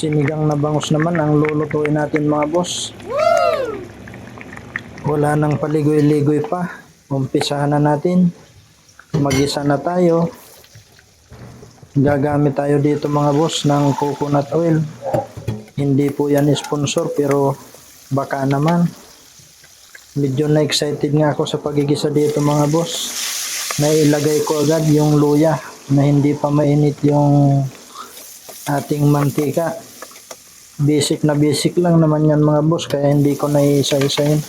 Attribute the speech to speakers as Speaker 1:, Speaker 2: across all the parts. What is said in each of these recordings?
Speaker 1: Sinigang na bangus naman ang lulutuin natin mga boss. Wala nang paligoy-ligoy pa. Umpisahan na natin. Magisa na tayo. Gagamit tayo dito mga boss ng coconut oil. Hindi po yan sponsor pero baka naman. Medyo na-excited nga ako sa pagigisa dito mga boss. Nailagay ko agad yung luya na hindi pa mainit yung ating mantika. Basic na basic lang naman yan mga boss, kaya hindi ko naisa-isahin.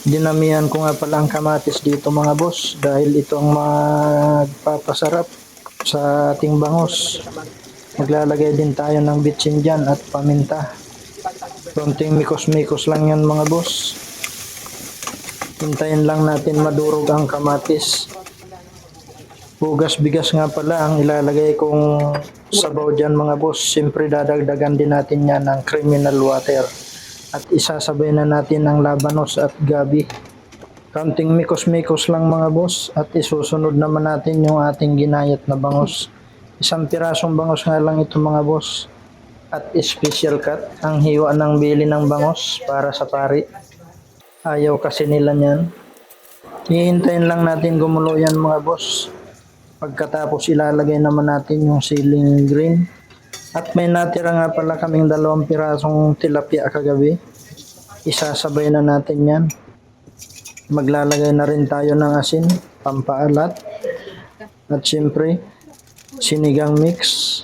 Speaker 1: Dinamihan ko nga pala ang kamatis dito mga boss dahil ito ang magpapasarap sa ating bangus. Maglalagay din tayo ng bitsin dyan at paminta. Konting mikos-mikos lang yan mga boss. Hintayin lang natin madurog ang kamatis. Hugas bigas nga pala ang ilalagay kong sabaw dyan mga boss. Siyempre dadagdagan din natin yan ng criminal water. At isasabay na natin ang labanos at gabi. Kaunting mikos-mikos lang mga boss. At isusunod naman natin yung ating ginayat na bangus. Isang pirasong bangus nga lang ito mga boss. At special cut ang hiwa ng bili ng bangus para sa pari. Ayaw kasi nila niyan. Hihintayin lang natin gumulo yan mga boss. Pagkatapos ilalagay naman natin yung siling green. At may natira nga pala kaming 2 pirasong tilapia kagabi. Isasabay na natin yan. Maglalagay na rin tayo ng asin, pampaalat. At syempre, sinigang mix.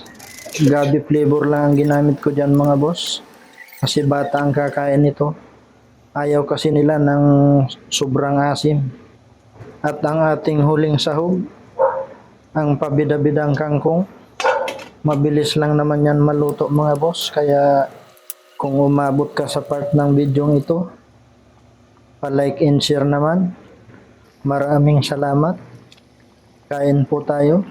Speaker 1: Gabi flavor lang ang ginamit ko dyan mga boss. Kasi bata ang kakain nito. Ayaw kasi nila ng sobrang asim. At ang ating huling sahog, ang pabida-bidang kangkong. Mabilis lang naman yan maluto mga boss. Kaya kung umabot ka sa part ng video ito, pa-like and share naman. Maraming salamat. Kain po tayo.